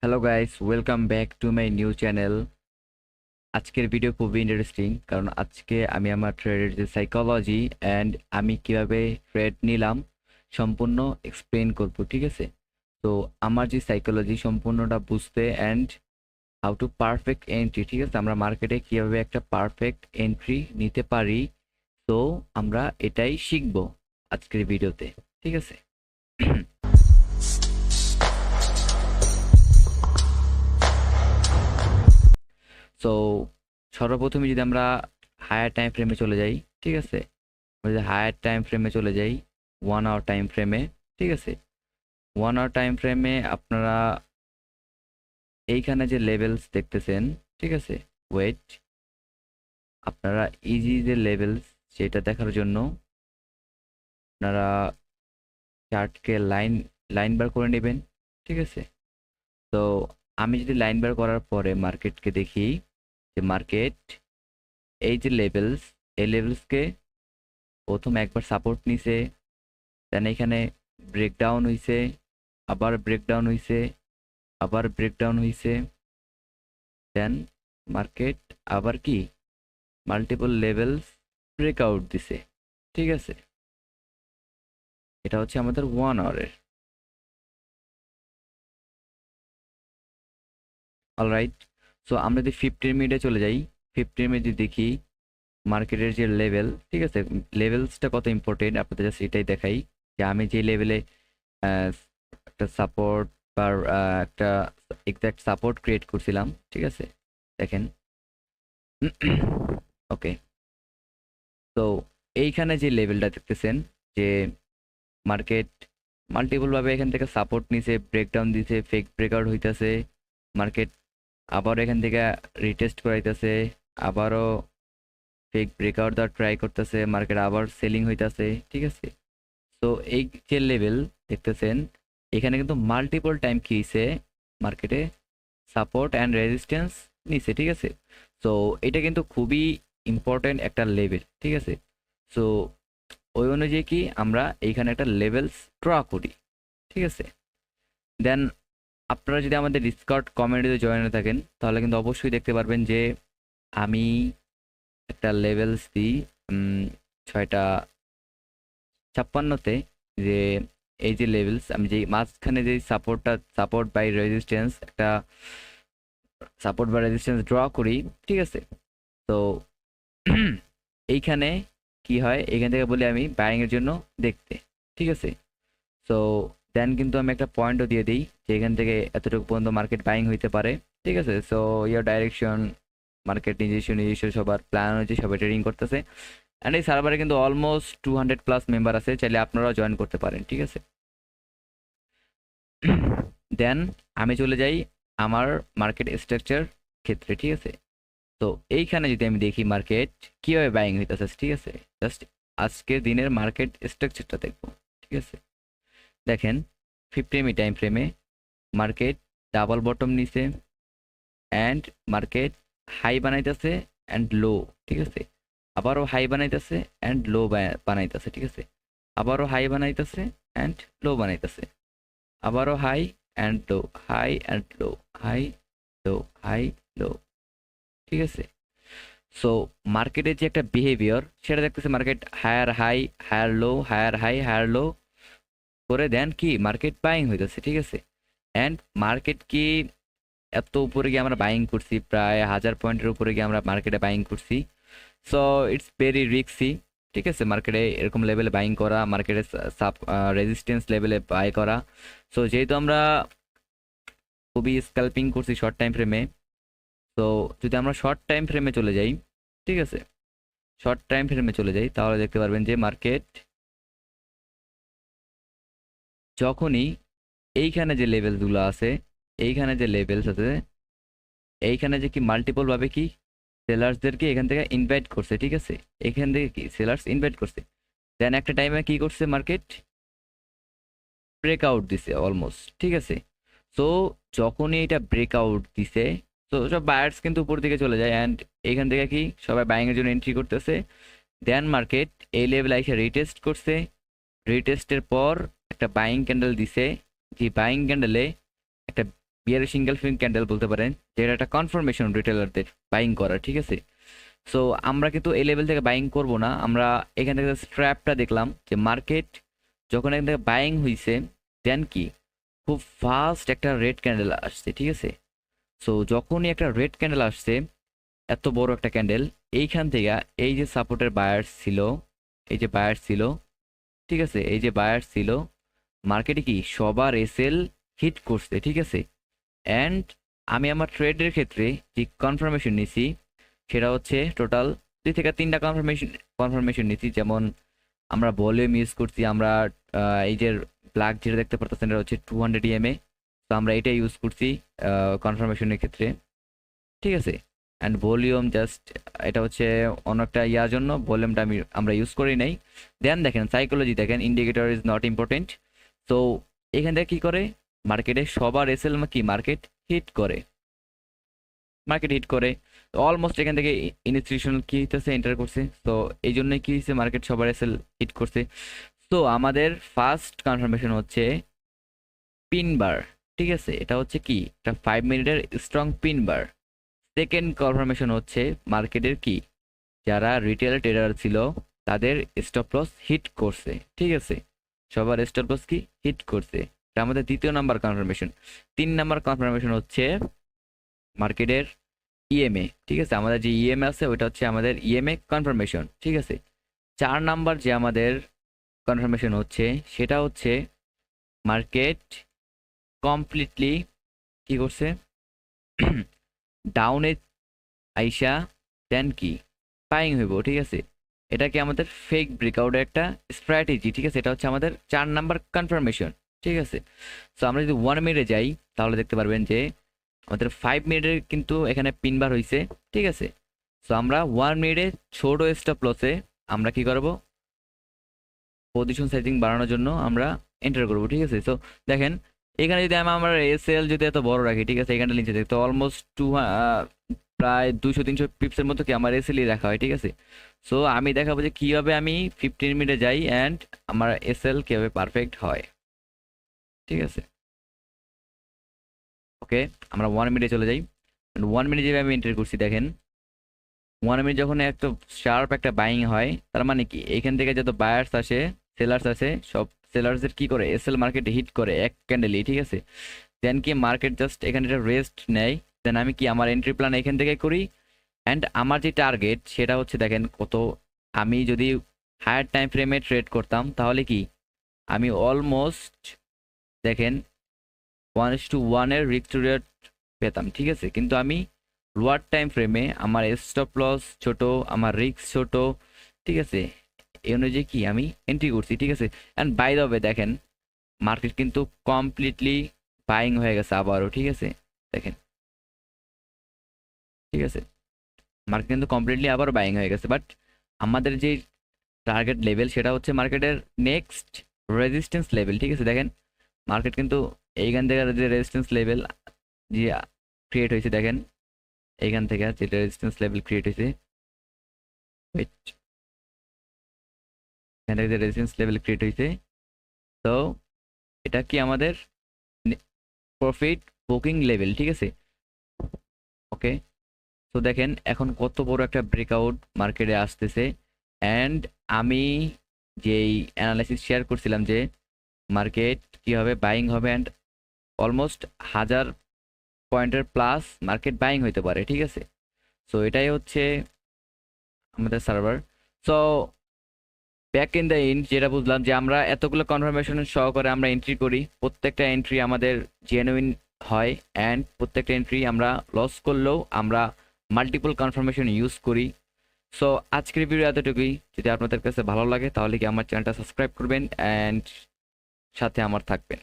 Hello guys, welcome back to my new channel. আজকের video খুবই interesting, কারণ আজকে আমি আমার ট্রেডের যে সাইকোলজি অ্যান্ড আমি কিভাবে ট্রেড নিলাম সম্পূর্ণ এক্সপ্লেন করব, ঠিক আছে? তো আমার যে সাইকোলজি সম্পূর্ণটা বুঝতে and how to perfect entry, ঠিক আছে, আমরা মার্কেটে কিভাবে একটা পারফেক্ট এন্ট্রি নিতে পারি, তো আমরা এটাই শিখবো আজকের ভিডিওতে, ঠিক আছে? সো সর্বপ্রথমে যদি আমরা হায়ার টাইম ফ্রেমে চলে যাই, ঠিক আছে, আমরা যদি হায়ার টাইম ফ্রেমে চলে যাই 1 আওয়ার টাইম ফ্রেমে, ঠিক আছে, 1 আওয়ার টাইম ফ্রেমে আপনারা এইখানে যে লেভেলস দেখতেছেন, ঠিক আছে, ওয়েট, আপনারা ইজি যে লেভেলস সেটা দেখার জন্য আপনারা চার্টকে লাইন লাইন বার করে নেবেন, ঠিক আছে? তো আমি যদি লাইন বার করার পরে মার্কেটকে দেখি যে মার্কেট এই যে লেভেলস, এই লেভেলসকে প্রথম একবার সাপোর্ট নিছে, দেন এখানে ব্রেকডাউন হইছে, আবার ব্রেকডাউন হইছে, আবার ব্রেকডাউন হইছে, দেন মার্কেট আবার কি মাল্টিপল লেভেলস ব্রেকআউট দিছে, ঠিক আছে? এটা হচ্ছে আমাদের 1 আওয়ারের। অলরাইট, সো আমরা যদি 15 মিনিটে চলে যাই, 15 মিনিটে দেখি মার্কেটের যে লেভেল, ঠিক আছে, লেভেলসটা কত ইম্পর্টেন্ট আপনাদের জাস্ট এটাই দেখাই, যে আমি যে লেভেলে একটা সাপোর্ট বা একটা এক্সাক্ট সাপোর্ট ক্রিয়েট করছিলাম, ঠিক আছে, দেখেন। ওকে, তো এইখানে যে লেভেলটা দেখতেছেন, যে মার্কেট মাল্টিপল ভাবে এখান থেকে সাপোর্ট নিছে, ব্রেকডাউন দিছে, ফেক ব্রেকআউট হইতাছে, মার্কেট আবার এখান থেকে রিটেস্ট করাইতেছে, আবারও ফেক ব্রেকআউট দেওয়ার ট্রাই করতেছে, মার্কেট আবার সেলিং হইতাছে, ঠিক আছে? তো এই যে লেভেল দেখতেছেন, এখানে কিন্তু মাল্টিপল টাইম কি হইছে, মার্কেটে সাপোর্ট অ্যান্ড রেজিস্ট্যান্স নিছে, ঠিক আছে? তো এটা কিন্তু খুবই ইম্পর্টেন্ট একটা লেভেল, ঠিক আছে? সো ওই অনুযায়ী কি আমরা এইখানে একটা লেভেলস ড্র করি, ঠিক আছে? দেন আপনারা যদি আমাদের ডিসকর্ড কমিউনিটিতে জয়েন হয়ে থাকেন, তাহলে কিন্তু অবশ্যই দেখতে পারবেন যে আমি একটা লেভেলস দিই 6:56 যে এই যে লেভেলস আমি যে মাঝখানে যে সাপোর্ট বাই রেজিস্ট্যান্স, একটা সাপোর্ট বা রেজিস্ট্যান্স ড্র করি, ঠিক আছে? তো এইখানে কি হয়, এখান থেকে বলি আমি বাইং এর জন্য দেখতে, ঠিক আছে? সো দেন কিন্তু আমি একটা পয়েন্টও দিয়ে দিই যে এখান থেকে এতটুকু পর্যন্ত মার্কেট বাইং হইতে পারে, ঠিক আছে? সো ইয়ার ডাইরেকশন, মার্কেট নিজস্ব নিজস্ব সবার প্ল্যান অনুযায়ী সবাই ট্রেডিং করতেছে, অ্যান্ড এই সার্ভারে কিন্তু অলমোস্ট 200+ মেম্বার আছে, চাইলে আপনারাও জয়েন করতে পারেন, ঠিক আছে? দেন আমি চলে যাই আমার মার্কেট স্ট্রাকচার ক্ষেত্রে, ঠিক আছে? তো এইখানে যদি আমি দেখি মার্কেট কিভাবে বাইং হইতেছে, ঠিক আছে, জাস্ট আজকের দিনের মার্কেট স্ট্রাকচারটা দেখবো, ঠিক আছে? দেখেন 50 মিনিট টাইম ফ্রেমে মার্কেট ডাবল বটম নিছে, অ্যান্ড মার্কেট হাই বানাইতেছে অ্যান্ড লো, ঠিক আছে, আবারও হাই বানাইতেছে অ্যান্ড লো বানাইতেছে, ঠিক আছে, আবারও হাই বানাইতেছে অ্যান্ড লো বানাইতেছে, আবারও high and low, high and low, high low, high low, ঠিক আছে? সো মার্কেটের যে একটা বিহেভিয়ার সেটা দেখতেছে, market higher high, higher low, higher high, higher low করে দেন কি মার্কেট বাইং হইতেছে, ঠিক আছে? অ্যান্ড মার্কেট কি এত উপরে গিয়ে আমরা বাইং করছি, প্রায় 1000 পয়েন্টের উপরে গিয়ে আমরা মার্কেটে বাইং করছি। সো ইটস ভেরি রিস্কি, ঠিক আছে, মার্কেটে এরকম লেভেলে বাইং করা, মার্কেটে সাব রেজিস্ট্যান্স লেভেলে বাই করা। সো যেহেতু আমরা খুবই স্ক্যাল্পিং করছি শর্ট টাইম ফ্রেমে, তো যদি আমরা শর্ট টাইম ফ্রেমে চলে যাই, ঠিক আছে, শর্ট টাইম ফ্রেমে চলে যাই, তাহলে দেখতে পারবেন যে মার্কেট যখনই এইখানে যে লেভেলগুলো আছে, এইখানে যে লেভেলস আছে, এইখানে যে কি মাল্টিপল ভাবে কি সেলার্সদেরকে এখান থেকে ইনভাইট করছে, ঠিক আছে, এখান থেকে কি সেলার্স ইনভাইট করছে, দেন একটা টাইমে কি করছে মার্কেট ব্রেকআউট দিছে অলমোস্ট, ঠিক আছে? সো যখনই এটা ব্রেকআউট দিছে, তো সব বায়ার্স কিন্তু উপর দিকে চলে যায়, অ্যান্ড এখান থেকে কি সবাই বাইং এর জন্য এন্ট্রি করতেছে, দেন মার্কেট এই লেভেলে এসে রিটেস্ট করছে, রিটেস্টের পর একটা বাইং ক্যান্ডেল দিছে, যে বাইং ক্যান্ডেলে একটা বিয়ারে সিঙ্গেল ফিং ক্যান্ডেল বলতে পারেন, যেটা একটা কনফার্মেশন রিটেলারদের বাইং করা, ঠিক আছে। সো আমরা কিন্তু এই লেভেল থেকে বাইং করব না, আমরা এখান থেকে স্ট্র্যাপটা দেখলাম যে মার্কেট যখন এখান থেকে বাইং হয়েছে, দেন কি খুব ফাস্ট একটা রেড ক্যান্ডেল আসছে, ঠিক আছে। সো যখনই একটা রেড ক্যান্ডেল আসছে, এত বড় একটা ক্যান্ডেল, এইখান থেকে এই যে সাপোর্টের বায়ার্স ছিল, এই যে বায়ার্স ছিল, ঠিক আছে, এই যে বায়ার্স ছিল, মার্কেটে কি সবার এসএল হিট করছে, ঠিক আছে। অ্যান্ড আমি আমার ট্রেডের ক্ষেত্রে যে কনফার্মেশন নিছি সেটা হচ্ছে টোটাল 2 থেকে 3টা কনফার্মেশন নিছি। যেমন আমরা ভলিউম ইউজ করছি, আমরা এই যে ব্ল্যাক যেটা দেখতে পারতেছেন এটা হচ্ছে 200 EMA, তো আমরা এটা ইউজ করছি কনফার্মেশনের ক্ষেত্রে, ঠিক আছে। অ্যান্ড ভলিউম জাস্ট এটা হচ্ছে অন্য একটা ইয়ার জন্য, ভলিউমটা আমরা ইউজ করি নাই। দেন দেখেন সাইকোলজি, দেখেন ইন্ডিকেটর ইজ নট ইম্পর্টেন্ট। তো এখান থেকে কি করে মার্কেটে সবার এসএল কি মার্কেট হিট করে, মার্কেট হিট করে অলমোস্ট এখান থেকে ইনস্টিটিউশনাল কি হইতেছে এন্টার করছে। তো এই জন্যই কি হয়েছে, মার্কেট সবার এসএল হিট করছে। তো আমাদের ফার্স্ট কনফার্মেশন হচ্ছে পিন বার, ঠিক আছে, এটা হচ্ছে কি এটা 5 মিনিটের স্ট্রং পিন বার। সেকেন্ড কনফার্মেশন হচ্ছে মার্কেটের কি যারা রিটেল ট্রেডার ছিল তাদের স্টপ লস হিট করছে, ঠিক আছে, সবার স্টপ লস কি হিট করছে, এটা আমাদের দ্বিতীয় নাম্বার কনফার্মেশন। 3 নাম্বার কনফার্মেশন হচ্ছে মার্কেটের ইএমএ, ঠিক আছে, আমাদের যে ইএমএ আছে ওইটা হচ্ছে আমাদের ইএমএ কনফার্মেশন, ঠিক আছে। 4 নাম্বার যে আমাদের কনফার্মেশন হচ্ছে সেটা হচ্ছে মার্কেট কমপ্লিটলি কি করছে, ডাউনে আইসা দেন কি বাইং হইব, ঠিক আছে। এটা কি আমাদের ফেক ব্রেকআউটের একটা স্ট্র্যাটেজি, ঠিক আছে, এটা হচ্ছে আমাদের 4 নাম্বার কনফার্মেশন, ঠিক আছে। সো আমরা যদি 1 মিনিটে যাই তাহলে দেখতে পারবেন যে আমাদের 5 মিনিটের কিন্তু এখানে পিনবার হয়েছে, ঠিক আছে। সো আমরা 1 মিনিটে ছোট স্টপ লসে আমরা কি করব, পজিশন সাইজিং বাড়ানোর জন্য আমরা এন্টার করব, ঠিক আছে। সো দেখেন এখানে যদি আমি আমার এসএল যদি এত বড় রাখি, ঠিক আছে, এখানটা নিচে দেখতে অলমোস্ট প্রায় 200-300 পিপসের মতো কি আমার এসএলই রাখা হয়, ঠিক আছে। সো আমি দেখাবো যে কিভাবে আমি 15 মিনিটে যাই অ্যান্ড আমার এসএল কিভাবে পারফেক্ট হয়, ঠিক আছে। ওকে, আমরা 1 মিনিটে চলে যাই। 1 মিনিট যেভাবে আমি এন্টার করছি দেখেন, 1 মিনিট যখন একটা শার্প একটা বাইং হয়, তার মানে কি এখান থেকে যত বায়ার্স আসে সেলার্স আসে, সব সেলার্সের কি করে এসএল মার্কেটে হিট করে এক ক্যান্ডেলই, ঠিক আছে। দেন কি মার্কেট জাস্ট এখানে একটা রেস্ট নেয়, দেন আমি কি আমার এন্ট্রি প্ল্যান এখান থেকে করি। অ্যান্ড আমার যে টার্গেট সেটা হচ্ছে দেখেন কত, আমি যদি হায়ার টাইম ফ্রেমে ট্রেড করতাম তাহলে কি আমি অলমোস্ট দেখেন 1:1 রিস্ক টু রেট পেতাম, ঠিক আছে। কিন্তু আমি লোয়ার টাইম ফ্রেমে আমার স্টপ লস ছোট, আমার রিস্ক ছোট, ঠিক আছে, এই অনুযায়ী কি আমি এন্ট্রি করছি, ঠিক আছে। অ্যান্ড বাই দ্য ওয়ে দেখেন মার্কেট কিন্তু কমপ্লিটলি বাইং হয়ে গেছে আবারও, ঠিক আছে, দেখেন, ঠিক আছে, মার্কেট কিন্তু কমপ্লিটলি আবার বাইং হয়ে গেছে। বাট আমাদের যে টার্গেট লেভেল সেটা হচ্ছে মার্কেটের নেক্সট রেজিস্ট্যান্স লেভেল, ঠিক আছে। দেখেন মার্কেট কিন্তু এইখান থেকে যে রেজিস্ট্যান্স লেভেল যে ক্রিয়েট হয়েছে, দেখেন এইখান থেকে যে রেজিস্ট্যান্স লেভেল ক্রিয়েট হয়েছে, ওয়েট, এখান থেকে যে রেজিস্ট্যান্স লেভেল ক্রিয়েট হয়েছে, তো এটা কি আমাদের প্রফিট বুকিং লেভেল, ঠিক আছে। ওকে, তো দেখেন এখন কত বড় একটা ব্রেকআউট মার্কেটে আসতেছে। অ্যান্ড আমি যেই অ্যানালাইসিস শেয়ার করছিলাম যে মার্কেট কীভাবে বাইং হবে, অ্যান্ড অলমোস্ট 1000 পয়েন্টের প্লাস মার্কেট বাইং হইতে পারে, ঠিক আছে। সো এটাই হচ্ছে আমাদের server. So back in the end যেটা বুঝলাম যে আমরা এতগুলো কনফার্মেশন সহকারে আমরা এন্ট্রি করি, প্রত্যেকটা এন্ট্রি আমাদের জেনুইন হয়, অ্যান্ড প্রত্যেকটা এন্ট্রি আমরা লস করলেও আমরা মাল্টিপল কনফার্মেশন ইউজ করি। সো আজকের ভিডিও এতটুকুই, যদি আপনাদের কাছে ভালো লাগে তাহলে কি আমার চ্যানেলটা সাবস্ক্রাইব করবেন অ্যান্ড সাথে আমার থাকবেন।